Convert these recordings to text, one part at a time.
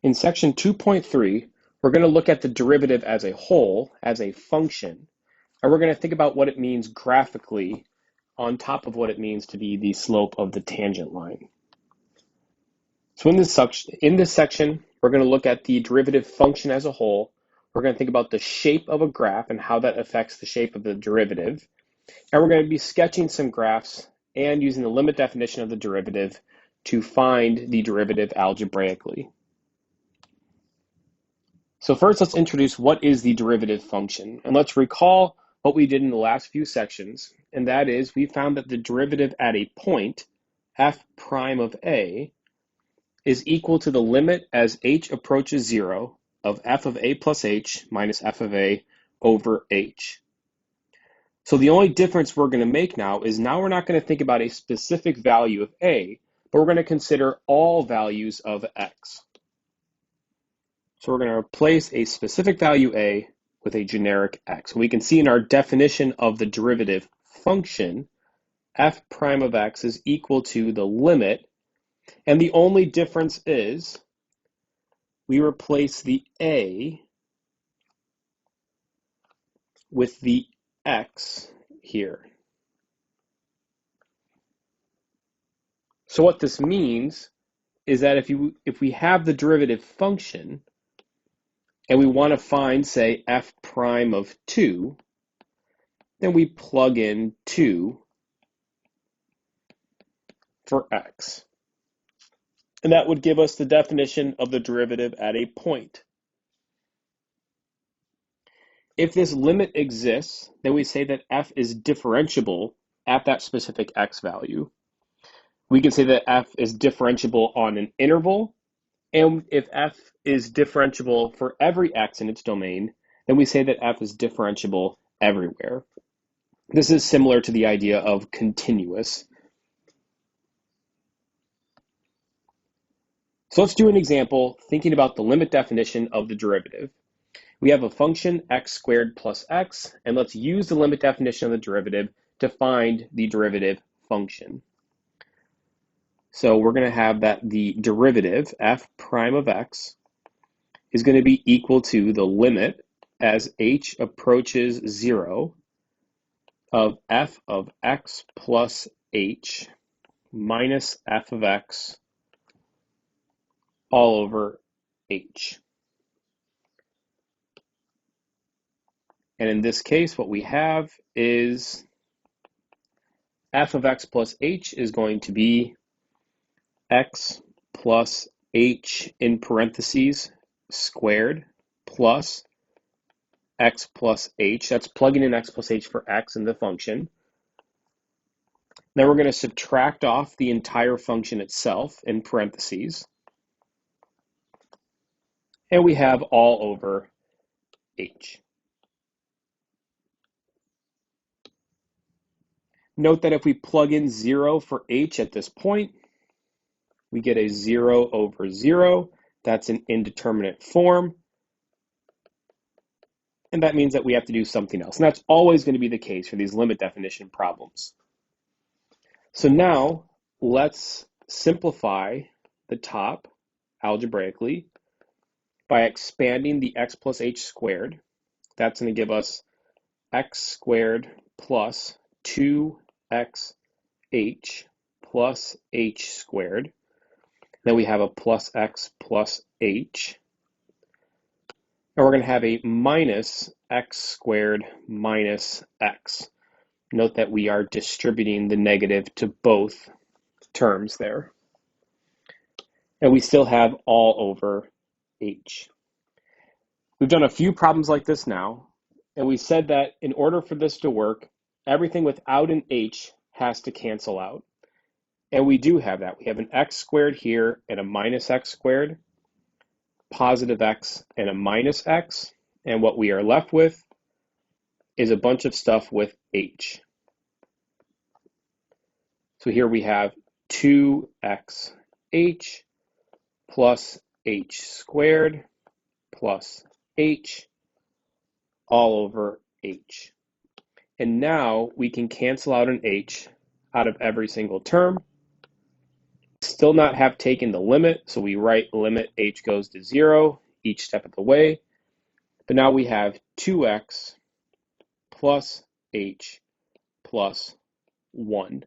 In section 2.3, we're going to look at the derivative as a whole, as a function, and we're going to think about what it means graphically on top of what it means to be the slope of the tangent line. So in this section, we're going to look at the derivative function as a whole. We're going to think about the shape of a graph and how that affects the shape of the derivative. And we're going to be sketching some graphs and using the limit definition of the derivative to find the derivative algebraically. So first, let's introduce what is the derivative function. And let's recall what we did in the last few sections. And that is, we found that the derivative at a point, f prime of a, is equal to the limit as h approaches 0 of f of a plus h minus f of a over h. So the only difference we're going to make now is now we're not going to think about a specific value of a, but we're going to consider all values of x. So we're going to replace a specific value a with a generic x. We can see in our definition of the derivative function, f prime of x is equal to the limit, and the only difference is we replace the a with the x here. So what this means is that if we have the derivative function and we want to find, say, f prime of 2, then we plug in 2 for x. And that would give us the definition of the derivative at a point. If this limit exists, then we say that f is differentiable at that specific x value. We can say that f is differentiable on an interval, and if f is differentiable for every x in its domain, then we say that f is differentiable everywhere. This is similar to the idea of continuous. So let's do an example thinking about the limit definition of the derivative. We have a function x squared plus x, and let's use the limit definition of the derivative to find the derivative function. So we're going to have that the derivative, f prime of x, is going to be equal to the limit as h approaches 0 of f of x plus h minus f of x all over h. And in this case, what we have is f of x plus h is going to be x plus h in parentheses squared plus x plus h. That's plugging in x plus h for x in the function. Then we're going to subtract off the entire function itself in parentheses. And we have all over h. Note that if we plug in 0 for h at this point, we get a 0 over 0. That's an indeterminate form. And that means that we have to do something else. And that's always going to be the case for these limit definition problems. So now let's simplify the top algebraically by expanding the x plus h squared. That's going to give us x squared plus 2xh plus h squared. Then we have a plus x plus h. And we're going to have a minus x squared minus x. Note that we are distributing the negative to both terms there. And we still have all over h. We've done a few problems like this now, and we said that in order for this to work, everything without an h has to cancel out. And we do have that. We have an x squared here and a minus x squared, positive x and a minus x, and what we are left with is a bunch of stuff with h. So here we have 2xh plus h squared plus h all over h. And now we can cancel out an h out of every single term. Still not have taken the limit, so we write limit h goes to 0 each step of the way. But now we have 2x plus h plus 1.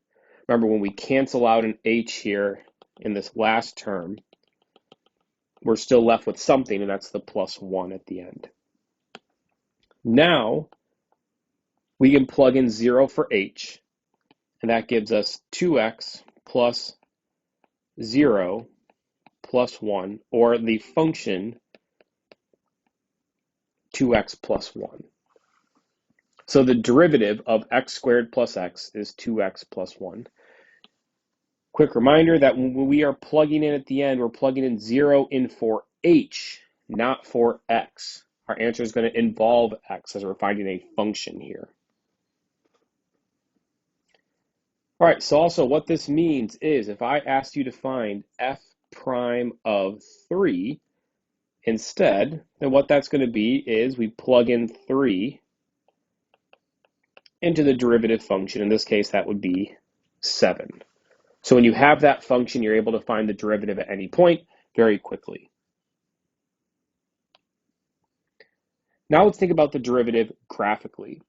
Remember, when we cancel out an h here in this last term, we're still left with something, and that's the plus 1 at the end. Now, we can plug in 0 for h, and that gives us 2x plus 0 plus 1, or the function 2x plus 1. So the derivative of x squared plus x is 2x plus 1. Quick reminder that when we are plugging in at the end, we're plugging in 0 in for h, not for x. Our answer is going to involve x as we're finding a function here. All right, so also what this means is if I asked you to find f prime of 3 instead, then what that's going to be is we plug in 3 into the derivative function. In this case, that would be 7. So when you have that function, you're able to find the derivative at any point very quickly. Now let's think about the derivative graphically.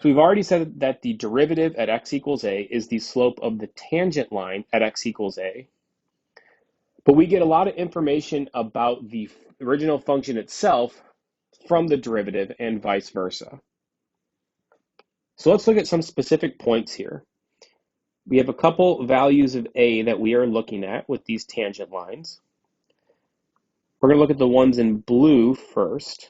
So we've already said that the derivative at x equals a is the slope of the tangent line at x equals a. But we get a lot of information about the original function itself from the derivative and vice versa. So let's look at some specific points here. We have a couple values of a that we are looking at with these tangent lines. We're going to look at the ones in blue first.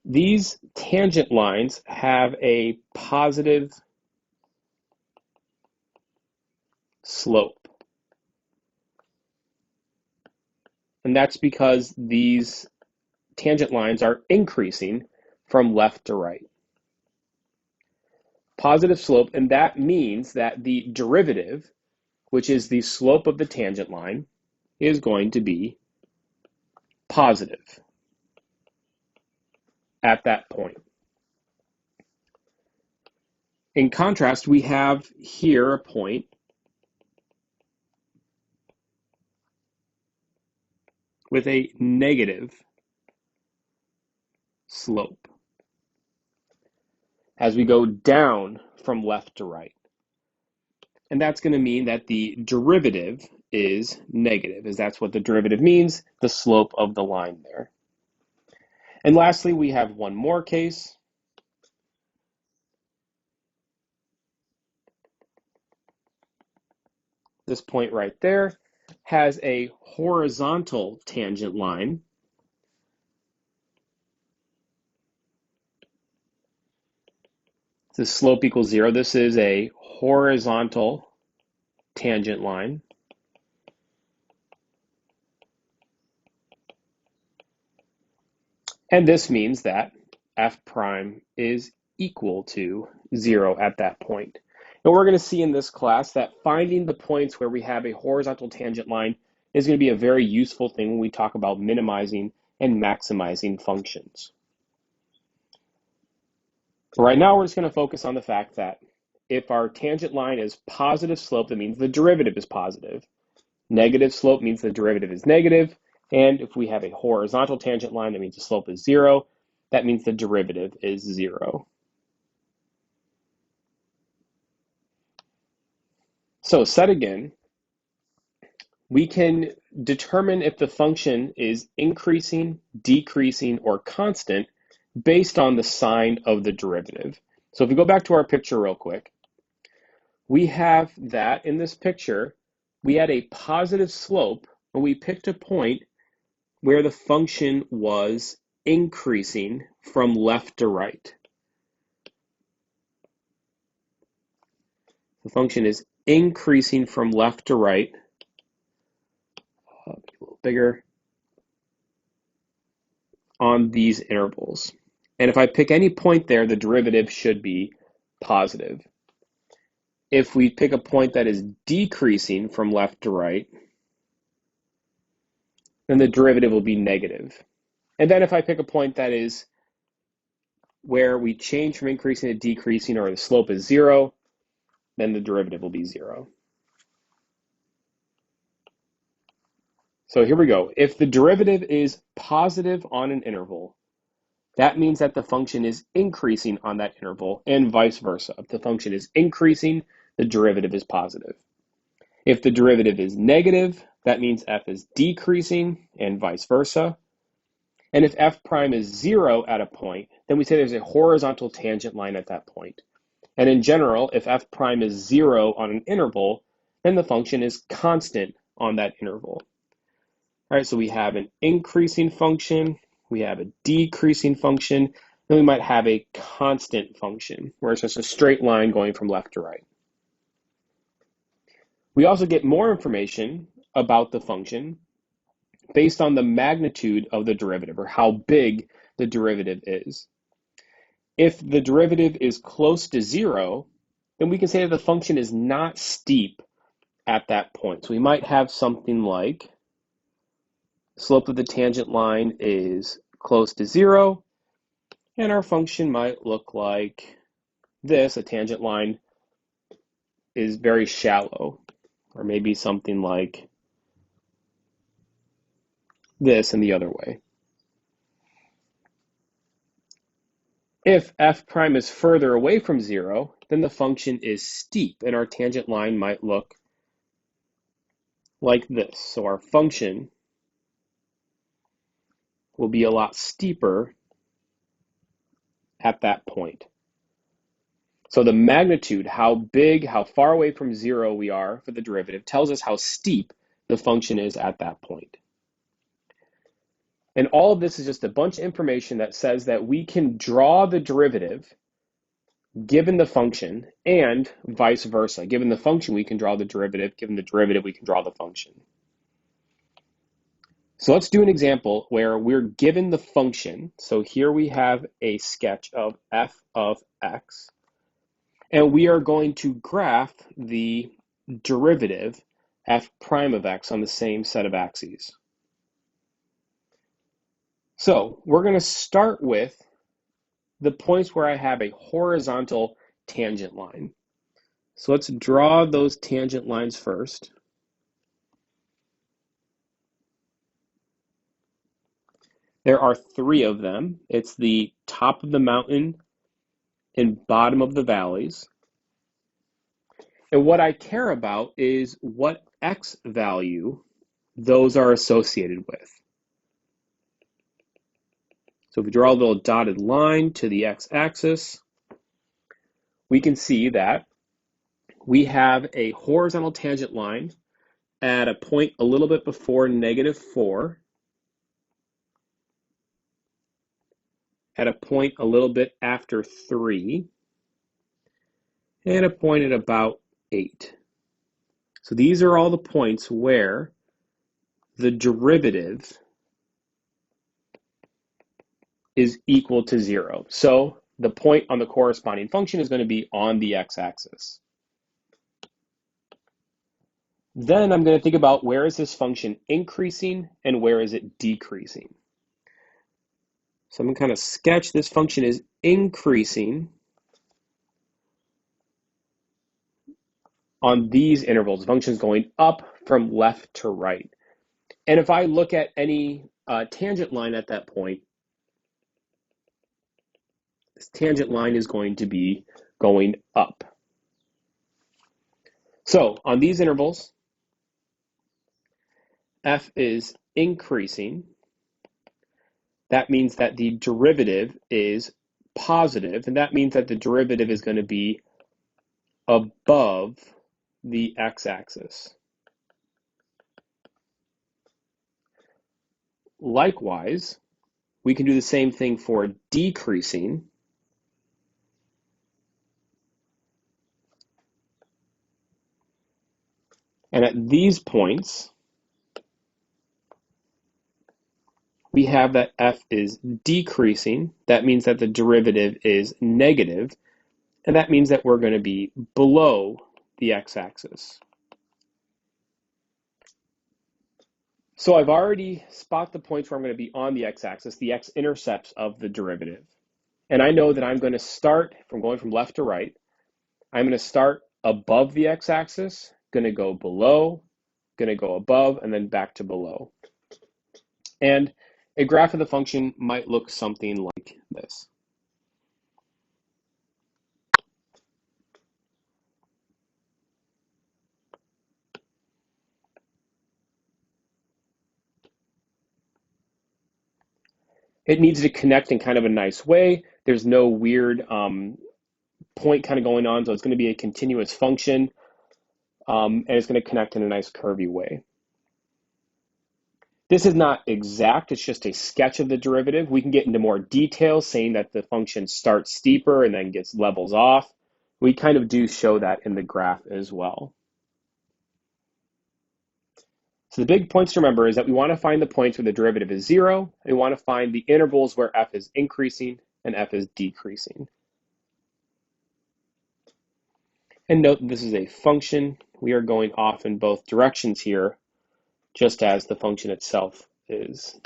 These tangent lines have a positive slope. And that's because these tangent lines are increasing from left to right. Positive slope, and that means that the derivative, which is the slope of the tangent line, is going to be positive at that point. In contrast, we have here a point with a negative slope as we go down from left to right. And that's going to mean that the derivative is negative, as that's what the derivative means, the slope of the line there. And lastly, we have one more case. This point right there has a horizontal tangent line. The slope equals 0. This is a horizontal tangent line. And this means that f prime is equal to 0 at that point. And we're going to see in this class that finding the points where we have a horizontal tangent line is going to be a very useful thing when we talk about minimizing and maximizing functions. Right now, we're just going to focus on the fact that if our tangent line is positive slope, that means the derivative is positive. Negative slope means the derivative is negative. And if we have a horizontal tangent line, that means the slope is 0. That means the derivative is 0. So said again, we can determine if the function is increasing, decreasing, or constant based on the sign of the derivative. So if we go back to our picture real quick, we have that in this picture, we had a positive slope, and we picked a point where the function was increasing from left to right. The function is increasing from left to right. A little bigger on these intervals. And if I pick any point there, the derivative should be positive. If we pick a point that is decreasing from left to right, then the derivative will be negative. And then if I pick a point that is where we change from increasing to decreasing, or the slope is 0, then the derivative will be 0. So here we go. If the derivative is positive on an interval, that means that the function is increasing on that interval, and vice versa. If the function is increasing, the derivative is positive. If the derivative is negative, that means f is decreasing, and vice versa. And if f prime is 0 at a point, then we say there's a horizontal tangent line at that point. And in general, if f prime is 0 on an interval, then the function is constant on that interval. All right, so we have an increasing function, we have a decreasing function, then we might have a constant function, where it's just a straight line going from left to right. We also get more information about the function based on the magnitude of the derivative, or how big the derivative is. If the derivative is close to 0, then we can say that the function is not steep at that point. So we might have something like slope of the tangent line is close to 0, and our function might look like this. A tangent line is very shallow, or maybe something like this in the other way. If f prime is further away from 0, then the function is steep, and our tangent line might look like this. So our function will be a lot steeper at that point. So the magnitude, how big, how far away from 0 we are for the derivative, tells us how steep the function is at that point. And all of this is just a bunch of information that says that we can draw the derivative given the function, and vice versa. Given the function, we can draw the derivative. Given the derivative, we can draw the function. So let's do an example where we're given the function. So here we have a sketch of f of x, and we are going to graph the derivative f prime of x on the same set of axes. So we're going to start with the points where I have a horizontal tangent line. So let's draw those tangent lines first. There are 3 of them. It's the top of the mountain and bottom of the valleys. And what I care about is what x value those are associated with. So if we draw a little dotted line to the x-axis, we can see that we have a horizontal tangent line at a point a little bit before -4, at a point a little bit after 3, and a point at about 8. So these are all the points where the derivative is equal to 0. So the point on the corresponding function is going to be on the x-axis. Then I'm going to think about where is this function increasing and where is it decreasing. So I'm going to kind of sketch this function is increasing on these intervals. The function is going up from left to right. And if I look at any tangent line at that point, this tangent line is going to be going up. So on these intervals, f is increasing. That means that the derivative is positive, and that means that the derivative is going to be above the x-axis. Likewise, we can do the same thing for decreasing. And at these points, we have that f is decreasing. That means that the derivative is negative, and that means that we're going to be below the x-axis. So I've already spotted the points where I'm going to be on the x-axis, the x-intercepts of the derivative. And I know that I'm going to start from going from left to right. I'm going to start above the x-axis, going to go below, going to go above, and then back to below. And a graph of the function might look something like this. It needs to connect in kind of a nice way. There's no weird point kind of going on, so it's going to be a continuous function, and it's going to connect in a nice curvy way. This is not exact, it's just a sketch of the derivative. We can get into more detail, saying that the function starts steeper and then gets levels off. We kind of do show that in the graph as well. So the big points to remember is that we want to find the points where the derivative is 0, and we want to find the intervals where f is increasing and f is decreasing. And note this is a function. We are going off in both directions here, just as the function itself is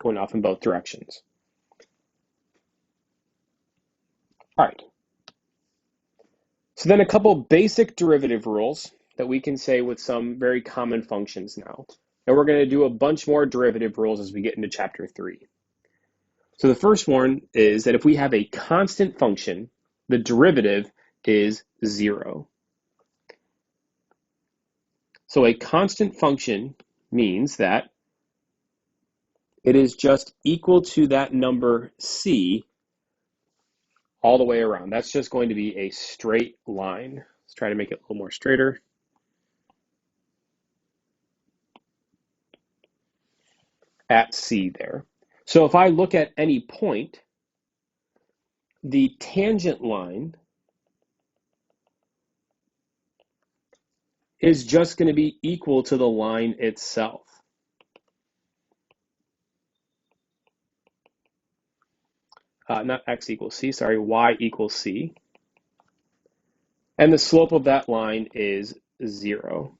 going off in both directions. All right. So then a couple basic derivative rules that we can say with some very common functions now. And we're going to do a bunch more derivative rules as we get into chapter 3. So the first one is that if we have a constant function, the derivative is 0. So a constant function means that it is just equal to that number c all the way around. That's just going to be a straight line. Let's try to make it a little more straighter. At c there. So if I look at any point, the tangent line is just going to be equal to the line itself. Not x equals c, sorry, y equals c. And the slope of that line is 0.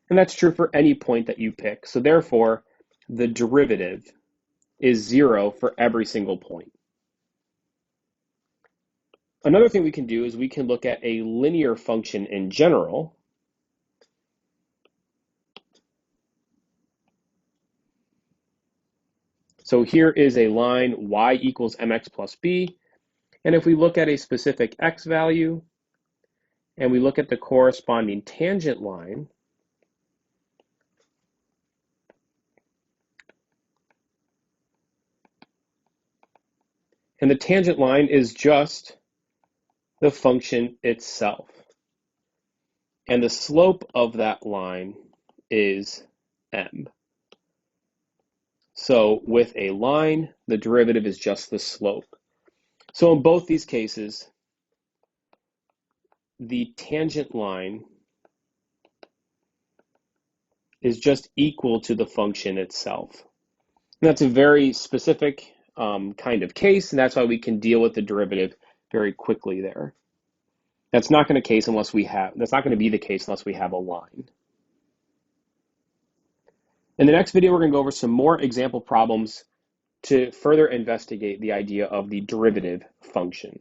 And that's true for any point that you pick. So therefore, the derivative is 0 for every single point. Another thing we can do is we can look at a linear function in general. So here is a line y equals mx plus b. And if we look at a specific x value, and we look at the corresponding tangent line, and the tangent line is just the function itself. And the slope of that line is m. So with a line, the derivative is just the slope. So in both these cases, the tangent line is just equal to the function itself. And that's a very specific kind of case, and that's why we can deal with the derivative very quickly there. That's not going to be the case unless we have a line. In the next video, we're going to go over some more example problems to further investigate the idea of the derivative function.